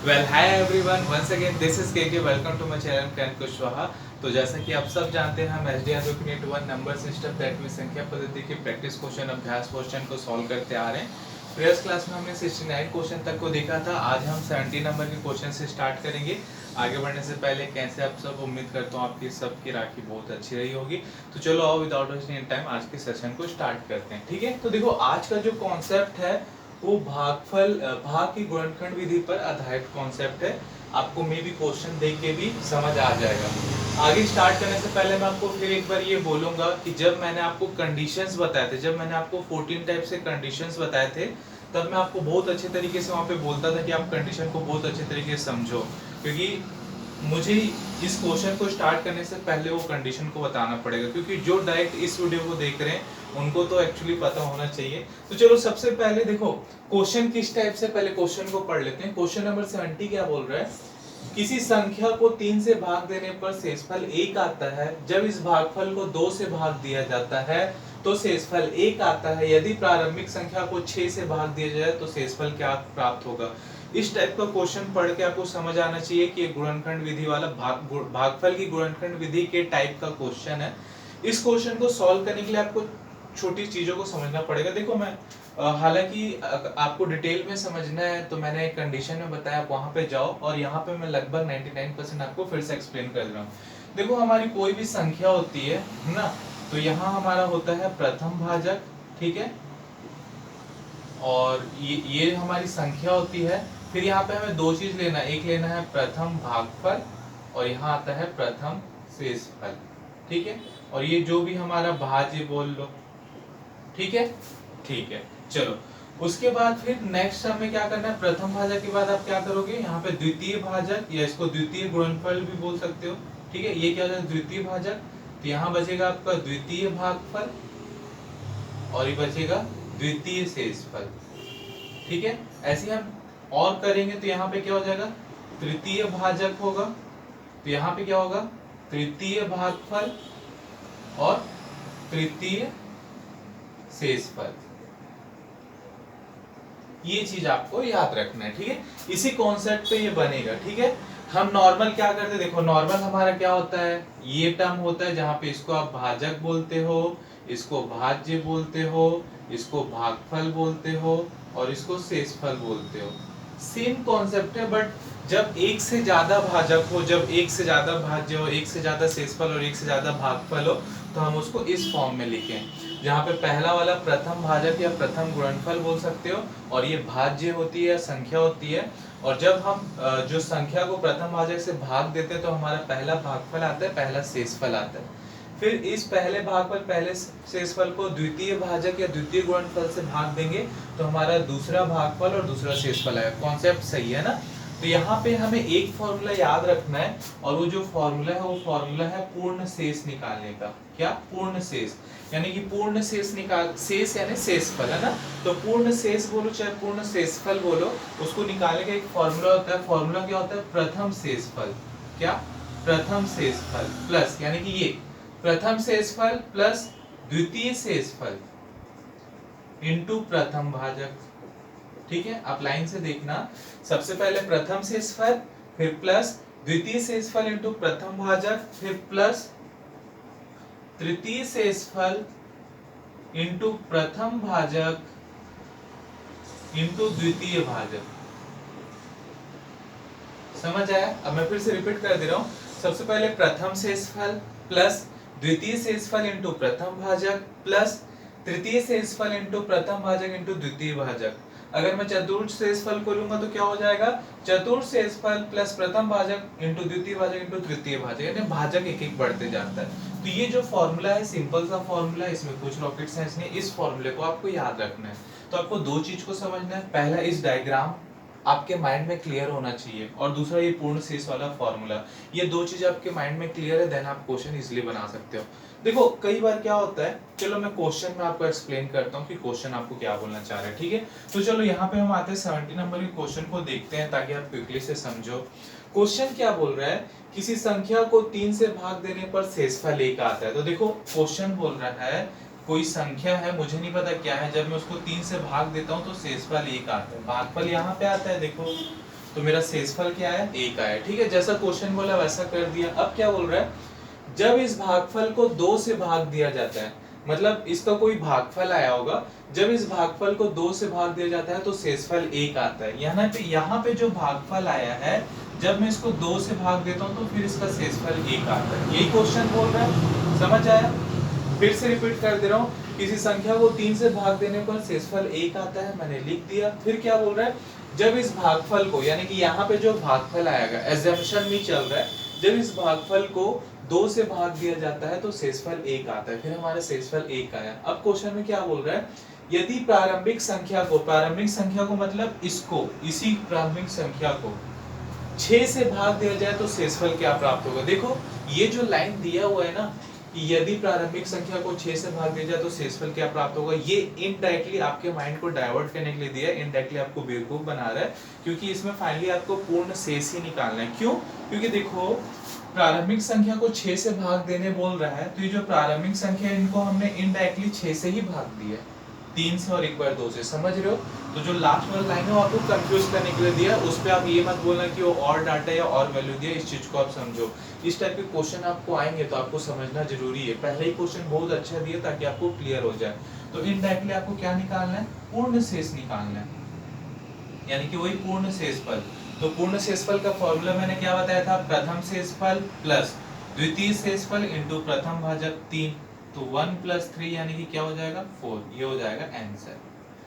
Well hi everyone, once again this is K welcome to my channel कैन कुशवाहा। तो जैसा कि आप सब जानते हैं, हम SDR unit 1 number system that means संख्या पद्धति की प्रैक्टिस क्वेश्चन अभ्यास क्वेश्चन को सॉल्व करते आ रहे हैं। प्रीवियस क्लास में हमने 69 क्वेश्चन तक को देखा था। आज हम 70 नंबर के क्वेश्चन से स्टार्ट करेंगे। आगे बढ़ने से पहले कैसे आप सब, उम्मीद करता हूँ आपकी सबकी राखी बहुत अच्छी रही होगी। तो चलो आओ विदाउट वेस्टिंग टाइम आज के सेशन को स्टार्ट करते हैं। ठीक है, तो देखो आज का जो कॉन्सेप्ट है वो भागफल भाग की गुणनखंड विधि पर आधारित कॉन्सेप्ट है। आपको मे भी क्वेश्चन देख के भी समझ आ जाएगा। आगे स्टार्ट करने से पहले मैं आपको फिर एक बार ये बोलूंगा कि जब मैंने आपको कंडीशंस बताए थे, जब मैंने आपको 14 टाइप से कंडीशंस बताए थे, तब मैं आपको बहुत अच्छे तरीके से वहाँ पे बोलता था कि आप कंडीशन को बहुत अच्छे तरीके से समझो, क्योंकि मुझे इस क्वेश्चन को स्टार्ट करने से पहले वो कंडीशन को बताना पड़ेगा, क्योंकि जो डायरेक्ट इस वीडियो को देख रहे हैं उनको तो एक्चुअली पता होना चाहिए। तो चलो सबसे पहले देखो क्वेश्चन किस टाइप से, पहले क्वेश्चन को पढ़ लेते हैं। क्वेश्चन नंबर 70 क्या बोल रहा है? किसी संख्या को 3 से भाग देने पर शेषफल 1 आता है। जब इस भागफल को 2 से भाग दिया जाता है तो शेषफल 1 आता है। यदि प्रारंभिक संख्या को 6 से भाग दिया जाए तो शेषफल क्या प्राप्त होगा? इस टाइप का क्वेश्चन पढ़ के आपको समझ आना चाहिए कि गुणनखंड विधि वाला भागफल की गुणनखंड विधि के टाइप का क्वेश्चन है। इस क्वेश्चन को सॉल्व करने के लिए आपको छोटी चीजों को समझना पड़ेगा। देखो मैं हालांकि आपको डिटेल में समझना है तो मैंने एक कंडीशन में बताया, आप वहां पे जाओ, और यहाँ पे मैं लगभग 99% आपको फिर से एक्सप्लेन कर रहा हूँ। देखो हमारी कोई भी संख्या होती है ना, तो यहाँ हमारा होता है प्रथम भाजक, ठीक है, और ये हमारी संख्या होती है। फिर यहाँ पे हमें दो चीज लेना, एक लेना है प्रथम भागफल और यहाँ आता है प्रथम शेषफल, ठीक है, और ये जो भी हमारा भाज्य बोल लो, ठीक है, ठीक है। चलो उसके बाद फिर नेक्स्ट हमें क्या करना है? प्रथम भाजक के बाद आप क्या करोगे? यहाँ पे द्वितीय भाजक या इसको द्वितीय गुणनफल भी बोल सकते हो, ठीक है। ये क्या हो जाएगा? द्वितीय भाजक। तो यहाँ बचेगा आपका द्वितीय भागफल और ये बचेगा द्वितीय शेषफल, ठीक है। ऐसे हम और करेंगे तो यहाँ पे क्या हो जाएगा? तृतीय भाजक होगा, तो यहाँ पे क्या होगा? तृतीय भागफल और तृतीय शेषफल। ये चीज आपको याद रखना है, ठीक है। इसी कॉन्सेप्ट पे ये बनेगा, ठीक है। हम नॉर्मल क्या करते हैं? देखो नॉर्मल हमारा क्या होता है? ये टर्म होता है जहां पे इसको आप भाजक बोलते हो, इसको भाज्य बोलते हो, इसको भागफल बोलते हो और इसको शेषफल बोलते हो। सेम कॉन्सेप्ट है, बट जब एक से ज्यादा भाजक हो, जब एक से ज्यादा भाज्य हो, एक से ज्यादा शेषफल और एक से ज्यादा भागफल हो, तो हम उसको इस फॉर्म में लिखें, जहाँ पे पहला वाला प्रथम भाजक या प्रथम गुणनफल बोल सकते हो और ये भाज्य होती है, संख्या होती है। और जब हम जो संख्या को प्रथम भाजक से भाग देते हैं तो हमारा पहला भागफल आता है, पहला शेषफल आता है। फिर इस पहले भागफल, पहले शेषफल को द्वितीय भाजक या द्वितीय गुणनफल से भाग देंगे तो हमारा दूसरा भागफल और दूसरा शेषफल आएगा। कॉन्सेप्ट सही है ना? तो यहाँ पे हमें एक फॉर्मूला याद रखना है, और वो जो फॉर्मूला है वो फॉर्मूला है पूर्ण शेष निकालने का। क्या? पूर्ण शेष, यानी कि पूर्ण शेष निकाल, शेष यानी शेषफल है ना, तो पूर्ण शेष बोलो चाहे पूर्ण शेषफल बोलो, उसको निकालने का एक फॉर्मूला होता है। फॉर्मूला क्या होता है? प्रथम शेषफल। क्या? प्रथम शेषफल प्लस, यानी कि ये प्रथम शेषफल प्लस द्वितीय शेषफल इनटू प्रथम भाजक, ठीक है। आप लाइन से देखना, सबसे पहले प्रथम शेषफल, फिर प्लस द्वितीय शेषफल इनटू प्रथम भाजक, फिर प्लस तृतीय शेषफल इनटू प्रथम भाजक इनटू द्वितीय भाजक। समझ आया? अब मैं फिर से रिपीट कर दे रहा हूं। सबसे पहले प्रथम शेषफल प्लस द्वितीय शेषफल इनटू प्रथम भाजक प्लस तृतीय शेषफल इनटू प्रथम भाजक इनटू द्वितीय भाजक। अगर मैं चतुर्थ शेषफल को लूंगा तो क्या हो जाएगा? चतुर्थ शेषफल प्लस प्रथम भाजक इनटू द्वितीय भाजक इनटू तृतीय भाजक, यानी भाजक एक एक बढ़ते जाता है। तो ये जो फॉर्मूला है सिंपल सा फॉर्मूला है, इसमें कुछ रॉकेट साइंस नहीं। इस फॉर्मूले को आपको याद रखना है। तो आपको दो चीज को समझना है, पहला इस डायग्राम आपके माइंड में क्लियर होना चाहिए, और दूसरा ये पूर्ण शेष वाला फॉर्मूला। ये दो चीज आपके माइंड में क्लियर है, देन आप क्वेश्चन इजीली बना सकते हो। देखो कई बार क्या होता है, चलो मैं क्वेश्चन में आपको एक्सप्लेन करता हूँ कि क्वेश्चन आपको क्या बोलना चाह रहा है, ठीक है। तो चलो यहाँ पे हम आते हैं 70 नंबर के क्वेश्चन को देखते हैं ताकि आप क्विकली से समझो। क्वेश्चन क्या बोल रहा है? किसी संख्या को 3 से भाग देने पर शेषफल 1 आता है। तो देखो क्वेश्चन बोल रहा है कोई संख्या है, मुझे नहीं पता क्या है, जब मैं उसको 3 से भाग देता हूँ तो शेषफल 1 आता है। भागफल यहाँ पे आता है, देखो तो मेरा शेषफल क्या आया, 1 आया। ठीक है, जैसा क्वेश्चन बोला वैसा कर दिया। अब क्या बोल रहा है, जब इस भागफल को 2 से भाग दिया जाता है, मतलब इसका कोई भागफल आया होगा, जब इस भागफल को 2 से भाग दिया जाता है तो शेषफल 1 आता है। यहाँ पे जो भागफल आया है, जब मैं इसको 2 से भाग देता हूँ तो फिर इसका शेषफल 1 आता है। यही क्वेश्चन बोल रहा है, समझ आया? फिर से रिपीट कर दे रहा हूँ, किसी संख्या को 3 से भाग देने पर शेषफल 1 आता है, मैंने लिख दिया। फिर क्या बोल रहा है, जब इस भागफल को, यानी कि यहाँ पे जो भागफल आएगा, एजम्पशन नहीं चल रहा है, जब इस भागफल को 2 से भाग दिया जाता है तो शेषफल 1 आता है। फिर हमारा शेषफल 1 आया। अब क्वेश्चन में क्या बोल रहा है, यदि प्रारंभिक संख्या को मतलब इसको, इसी प्रारंभिक संख्या को 6 से भाग दिया जाए तो शेषफल क्या प्राप्त होगा। देखो ये जो लाइन दिया हुआ है ना, कि यदि प्रारंभिक संख्या को 6 से भाग दिया जाए तो शेषफल क्या प्राप्त होगा, ये इनडायरेक्टली आपके माइंड को डाइवर्ट करने के लिए दिया है, इनडायरेक्टली आपको बेवकूफ बना रहा है, क्योंकि इसमें फाइनली आपको पूर्ण शेष ही निकालना है। क्यों? क्योंकि देखो प्रारंभिक संख्या को 6 से भाग देने बोल रहा है, तो ये जो प्रारंभिक संख्या है इनको हमने इनडायरेक्टली 6 से ही भाग दिया है, 3 से और एक बार 2 से, समझ रहे हो? तो जो लास्ट वाला लाइन है वो आपको कंफ्यूज करने के लिए दिया, उस पे आप ये मत बोलना कि वो और डाटा या और वैल्यू दिया, इस चीज को आप समझो। इस टाइप के क्वेश्चन आपको आएंगे तो आपको समझना जरूरी है। पहले ही क्वेश्चन बहुत अच्छा दिया ताकि आपको क्लियर हो जाए। तो इनडायरेक्टली आपको क्या निकालना है, पूर्ण शेष निकालना है, यानी कि वही पूर्ण शेषफल। तो पूर्ण शेषफल का फॉर्मूला मैंने क्या बताया था, प्रथम शेषफल प्लस द्वितीय शेषफल इंटू प्रथम भाजक 3, तो 1 + 3 यानी कि क्या हो जाएगा, 4, ये हो जाएगा आंसर।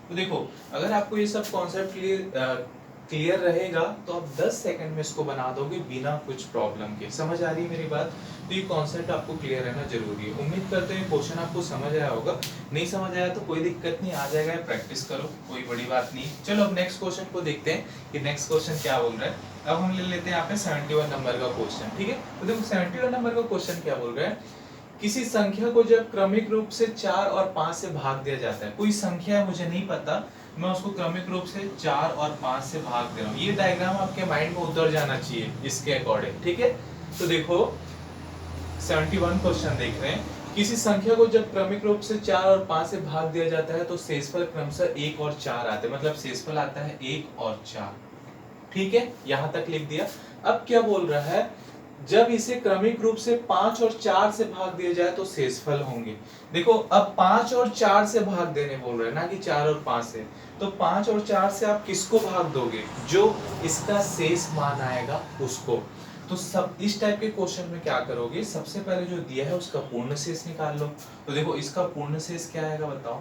तो देखो अगर आपको ये सब कॉन्सेप्ट क्लियर रहेगा तो आप 10 सेकंड में इसको बना दोगे बिना कुछ प्रॉब्लम के। समझ आ रही है मेरी बात? तो ये कॉन्सेप्ट आपको क्लियर रहना जरूरी है। उम्मीद करते हैं क्वेश्चन आपको समझ आया होगा। नहीं समझ आया तो कोई दिक्कत नहीं, आ जाएगा, प्रैक्टिस करो, कोई बड़ी बात नहीं। चलो अब नेक्स्ट क्वेश्चन को देखते हैं कि नेक्स्ट क्वेश्चन क्या बोल रहा है। अब हम ले लेते हैं यहाँ पे 71 नंबर का क्वेश्चन। ठीक है, तो देखो 71 नंबर का क्वेश्चन क्या बोल रहा है, किसी संख्या को जब क्रमिक रूप से 4 और 5 से भाग दिया जाता है, कोई संख्या है मुझे नहीं पता, मैं उसको क्रमिक रूप से 4 और 5 से भाग दे रहा हूँ। ये डायग्राम आपके माइंड में उतर जाना चाहिए इसके अकॉर्डिंग। ठीक है, तो देखो 71 क्वेश्चन देख रहे हैं, किसी संख्या को जब क्रमिक रूप से 4 और 5 से भाग दिया जाता है तो शेषफल क्रमशः 1 और 4 आते हैं, मतलब शेषफल आता है 1 और 4। ठीक है, यहां तक लिख दिया। अब क्या बोल रहा है, जब इसे क्रमिक रूप से 5 और 4 से भाग दिया जाए तो शेषफल होंगे। देखो अब 5 और 4 से भाग देने बोल रहे हैं ना, कि 4 और 5 से, तो 5 और 4 से आप किसको भाग दोगे, जो इसका शेष मान आएगा उसको। तो सब इस टाइप के क्वेश्चन में क्या करोगे, सबसे पहले जो दिया है उसका पूर्ण शेष निकाल लो। तो देखो इसका पूर्ण शेष क्या आएगा बताओ,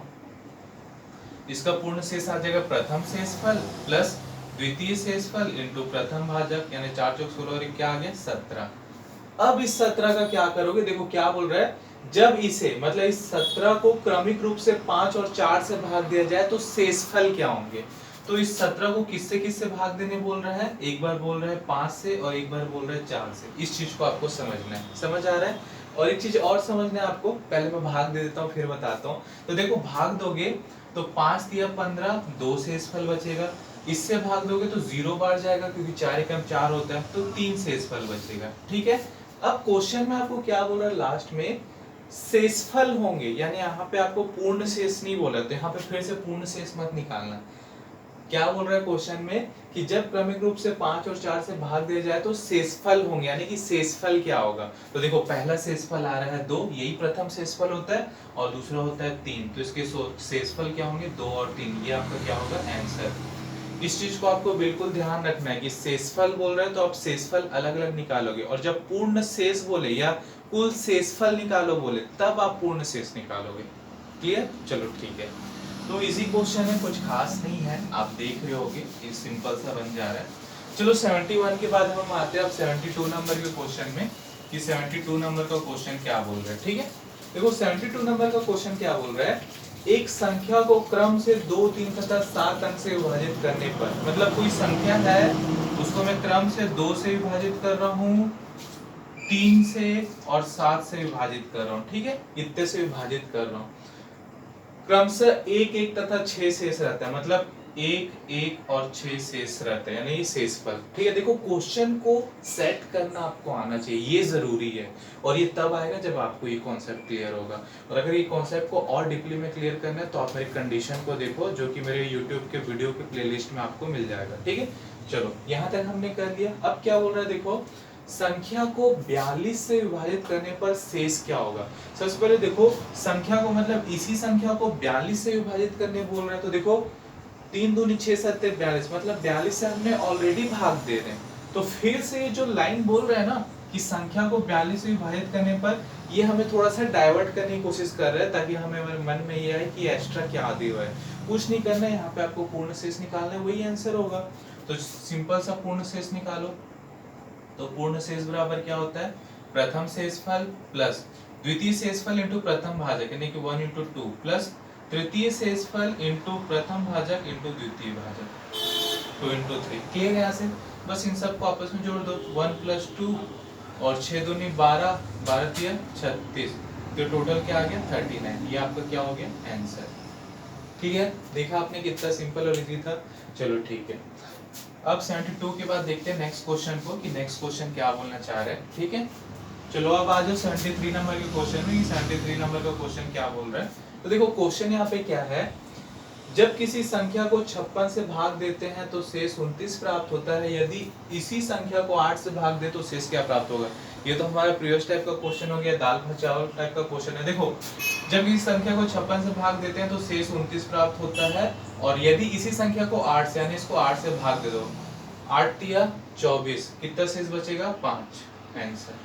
इसका पूर्ण शेष आ जाएगा प्रथम शेषफल प्लस द्वितीय शेषफल इंटू प्रथम भाजक, यानी 4 चौक 16 और एक क्या आ गया 17। अब इस 17 का क्या करोगे, देखो क्या बोल रहा है, जब इसे मतलब इस 17 को क्रमिक रूप से 5 और 4 से भाग दिया जाए तो शेषफल क्या होंगे। तो इस 17 को किससे किससे भाग देने बोल रहा है, एक बार बोल रहा है 5 से और एक बार बोल रहा है 4 से। इस चीज को आपको समझना है, समझ आ रहा है? और एक चीज और समझना है आपको, पहले मैं भाग दे देता हूँ फिर बताता हूँ। तो देखो भाग दोगे तो 5 दिया 15, 2 शेषफल बचेगा। इससे भाग दोगे तो 0 बार जाएगा, क्योंकि 4 एकम 4 होता है, तो 3 शेषफल बचेगा। ठीक है, अब क्वेश्चन में आपको क्या बोल रहा है, लास्ट में शेषफल होंगे, यानी यहाँ पे आपको पूर्ण शेष नहीं बोला, तो यहाँ पे फिर से पूर्ण शेष मत निकालना। क्या बोल रहा है क्वेश्चन में, कि जब क्रमिक रूप से 5 और 4 से भाग दिया जाए तो शेषफल होंगे, यानी कि शेषफल क्या होगा। तो देखो पहला शेषफल आ रहा है 2, यही प्रथम शेषफल होता है, और दूसरा होता है 3, तो इसके शेषफल क्या होंगे 2 और 3, ये आपका क्या होगा आंसर। इस चीज को आपको बिल्कुल ध्यान रखना है कि शेषफल बोल रहे हैं तो आप शेषफल अलग अलग निकालोगे, और जब पूर्ण शेष बोले या कुल शेषफल निकालो बोले तब आप पूर्ण शेष निकालोगे। क्लियर? चलो ठीक है, तो इजी क्वेश्चन है, कुछ खास नहीं है, आप देख रहे होगे, ये सिंपल सा बन जा रहा है। चलो 71 के बाद हम आते हैं अब 72 नंबर के क्वेश्चन में, कि 72 नंबर का क्वेश्चन क्या बोल रहा है। ठीक है, देखो 72 नंबर का क्वेश्चन क्या बोल रहा है, एक संख्या को क्रम से 2, 3 तथा 7 अंक से विभाजित करने पर, मतलब कोई संख्या है उसको मैं क्रम से 2 से विभाजित कर रहा हूँ, 3 से और 7 से विभाजित कर रहा हूँ। ठीक है, इतने से विभाजित कर रहा हूँ, क्रमशः 1, 1 तथा 6 शेष रहता है, मतलब 1, 1 और 6 शेष रहता है, यानी ये शेषफल। ठीक है, देखो क्वेश्चन को सेट करना आपको आना चाहिए, ये जरूरी है, और ये तब आएगा जब आपको ये कॉन्सेप्ट क्लियर होगा। और अगर ये कॉन्सेप्ट को और डीपली में क्लियर करना है तो आप मेरी कंडीशन को देखो, जो कि मेरे यूट्यूब के वीडियो के प्लेलिस्ट में आपको मिल जाएगा। ठीक है, चलो यहाँ तक हमने कर लिया। अब क्या बोल रहा है देखो, संख्या को 42 से विभाजित करने पर शेष क्या होगा। सबसे पहले देखो संख्या को मतलब इसी संख्या को 42 से विभाजित करने बोल रहे हैं, तो देखो 3 दूनी 6 7 42, मतलब 42 से हमने ऑलरेडी भाग दे रहे हैं। तो फिर से ये जो लाइन बोल रहा है ना कि संख्या को 42 से विभाजित करने पर, ये हमें थोड़ा सा डाइवर्ट करने की कोशिश कर रहा है ताकि हमें मन में ये आए कि एक्स्ट्रा क्या दिया हुआ है। कुछ नहीं करना है, यहाँ पे आपको पूर्ण शेष निकालना है, वही आंसर होगा। तो सिंपल सा पूर्ण शेष निकालो। तो पूर्ण शेष बराबर क्या होता है, प्रथम शेषफल प्लस द्वितीय शेषफल इंटू प्रथम भाजक यानी कि 1 इंटू 2 प्लस तृतीय शेषफल इंटू प्रथम भाजक इंटू द्वितीय भाजक 2 इंटू 3। क्लियर है यहाँ से? बस इन सबको आपस में जोड़ दो, 1 प्लस 2 और 6 दूनी 12, 12 तिया 36, तो टोटल क्या आ गया 39। ये आपका क्या हो गया आंसर। ठीक है, देखा आपने कितना सिंपल और इजी था। चलो ठीक है, अब 72 के बाद देखते हैं नेक्स्ट क्वेश्चन को कि नेक्स्ट क्वेश्चन क्या बोलना चाह रहा है। ठीक है, चलो अब आ जाओ 73 नंबर के क्वेश्चन में। 73 नंबर का क्वेश्चन क्या बोल रहा है, तो देखो क्वेश्चन यहाँ पे क्या है, जब किसी संख्या को 56 से भाग देते हैं तो शेष 29 प्राप्त होता है, यदि इसी संख्या को 8 से भाग दे तो शेष क्या प्राप्त होगा। ये तो हमारा प्रीवियस टाइप का क्वेश्चन हो गया, दाल भात चावल टाइप का क्वेश्चन है। देखो जब इस संख्या को 56 से भाग देते हैं तो शेष 29 प्राप्त होता है, और यदि इसी संख्या को 8 से यानी इसको 8 से भाग दे दो, 8 तिया 24, कितना शेष बचेगा 5। आंसर,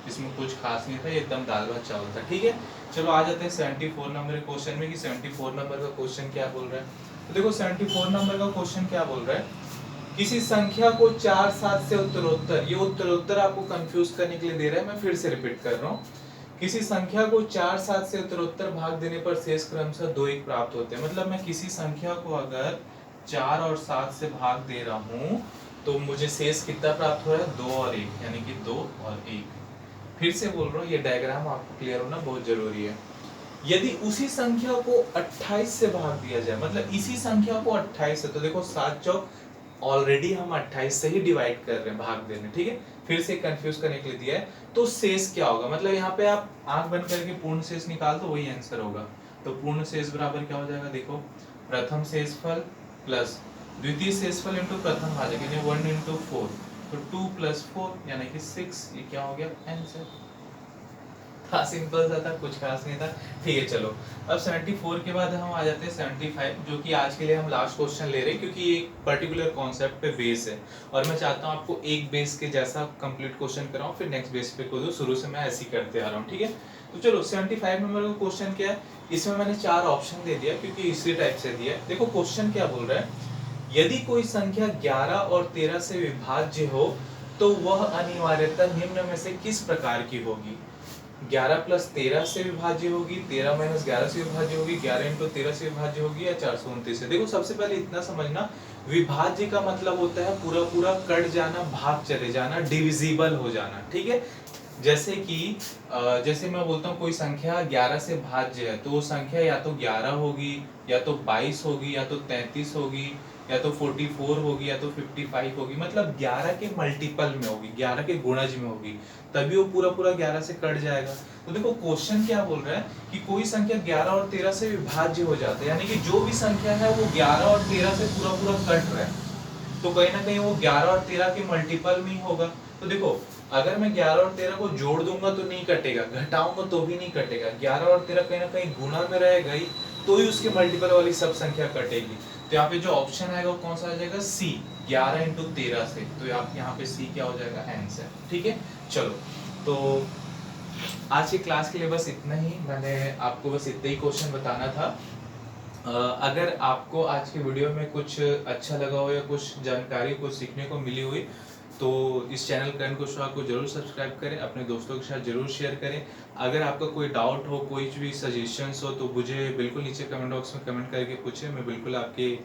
इसमें कुछ खास नहीं था, ये एकदम दाल भात चावल था। ठीक है, चलो आ जाते हैं 74 नंबर के क्वेश्चन में कि 74 नंबर का क्वेश्चन क्या बोल रहा है। तो देखो 74 नंबर का क्वेश्चन क्या बोल रहा है, किसी संख्या को 4 7 से उत्तरोत्तर, ये उत्तरोत्तर आपको कंफ्यूज करने के लिए दे रहा है, मैं फिर से रिपीट कर रहा हूँ। किसी संख्या को 4 7 से उत्तरोत्तर भाग देने पर शेष क्रमशः 2 1 प्राप्त होते हैं। मतलब मैं किसी संख्या को अगर 4 और 7 से भाग दे रहा हूँ तो मुझे शेष कितना प्राप्त हो रहा है, 2 और 1, यानी कि 2 और 1। फिर से बोल रहा हूँ, ये डायग्राम आपको क्लियर होना बहुत जरूरी है। यदि उसी संख्या को 28 से भाग दिया जाए, मतलब इसी संख्या को 28 से, तो देखो 7 चौक ऑलरेडी हम 28 से ही डिवाइड कर रहे हैं भाग देने। ठीक है, फिर से कंफ्यूज करने के लिए दिया है, तो शेष क्या होगा, मतलब यहाँ पे आप आंख बंद करके पूर्ण शेष निकाल दो, वही आंसर होगा। तो पूर्ण शेष बराबर क्या हो जाएगा, देखो प्रथम शेषफल प्लस द्वितीय शेषफल इंटू प्रथम भाजक यानी 1 इंटू 4, तो 2 प्लस 4 यानी कि 6। ये क्या हो गया आंसर। था सिंपल सा था, कुछ खास नहीं था। ठीक है, चलो अब 74 के बाद हम आ जाते हैं 75, जो कि आज के लिए हम लास्ट क्वेश्चन ले रहे हैं क्योंकि ये एक पर्टिकुलर कॉन्सेप्ट पे बेस है और मैं चाहता हूँ आपको एक बेस के जैसा कंप्लीट क्वेश्चन कराऊं, फिर नेक्स्ट बेस पे को शुरू से मैं ऐसे ही करते आ रहा हूँ। ठीक है, तो चलो 75 नंबर का क्वेश्चन क्या है, इसमें मैंने 4 ऑप्शन दे दिया क्योंकि इसी टाइप से दिया है। देखो क्वेश्चन क्या बोल रहा है, यदि कोई संख्या 11 और 13 से विभाज्य हो तो वह अनिवार्यतः निम्न में से किस प्रकार की होगी। 11 प्लस 13 से विभाज्य होगी, 13 माइनस 11 से विभाज्य होगी, 11 इंटू 13 से विभाज्य होगी, या 429 से। देखो सबसे पहले इतना समझना, विभाज्य का मतलब होता है पूरा पूरा कट जाना, भाग चले जाना, डिविजिबल हो जाना। ठीक है, जैसे कि जैसे मैं बोलता हूँ कोई संख्या 11 से भाज्य है, तो वो संख्या या तो 11 होगी, या तो 22 होगी, या तो 33 होगी, या तो 44 होगी, या तो 55 होगी, मतलब 11 के मल्टीपल में होगी, 11 के गुणज में होगी, तभी वो पूरा पूरा 11 से कट जाएगा। तो देखो क्वेश्चन क्या बोल रहा है कि कोई संख्या 11 और 13 से विभाज्य हो जाता है, यानी कि जो भी संख्या है वो 11 और 13 से पूरा पूरा कट रहा है, तो कहीं ना कहीं वो 11 और 13 के मल्टीपल में ही होगा। तो देखो अगर मैं 11 और 13 को जोड़ दूंगा तो नहीं कटेगा, घटाऊंगा तो भी नहीं कटेगा, 11 और 13 कहीं ना कहीं गुणा में रहेगा ही, तो ही उसके मल्टीपल वाली सब संख्या कटेगी। तो यहाँ पे जो ऑप्शन आएगा वो कौन सा आ जाएगा, सी, 11 इंटू 13 से। तो आप यहाँ पे सी क्या हो जाएगा आंसर। ठीक है, चलो तो आज की क्लास के लिए बस इतना ही, मैंने आपको बस इतना ही क्वेश्चन बताना था। अगर आपको आज की वीडियो में कुछ अच्छा लगा हो या कुछ जानकारी कुछ सीखने को मिली हुई, तो इस चैनल करण कुशवाहा को जरूर सब्सक्राइब करें, अपने दोस्तों के साथ जरूर शेयर करें। अगर आपका कोई डाउट हो, कोई भी सजेशंस हो, तो मुझे बिल्कुल नीचे कमेंट बॉक्स में कमेंट करके पूछें, मैं बिल्कुल आपके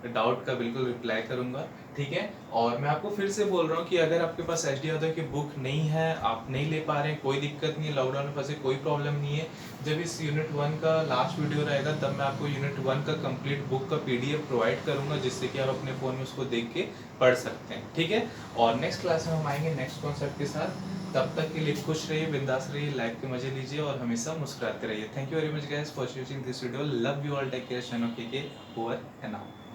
डाउट का बिल्कुल रिप्लाई करूंगा। ठीक है, और मैं आपको फिर से बोल रहा हूँ कि अगर आपके पास एच डी यादव की बुक नहीं है, आप नहीं ले पा रहे हैं, कोई दिक्कत नहीं है, लॉकडाउन में फंसे कोई प्रॉब्लम नहीं है। जब इस यूनिट 1 का लास्ट वीडियो रहेगा तब मैं आपको यूनिट 1 का कंप्लीट बुक का PDF प्रोवाइड करूंगा, जिससे कि आप अपने फ़ोन में उसको देख के पढ़ सकते हैं। ठीक है, और नेक्स्ट क्लास में हम आएंगे नेक्स्ट कॉन्सेप्ट के साथ। तब तक के लिए खुश रहिए, बिंदास रहिए, लाइफ के मजे लीजिए और हमेशा मुस्कुराते रहिए। Thank you very much guys for watching this video. Love you all, take care, over and out.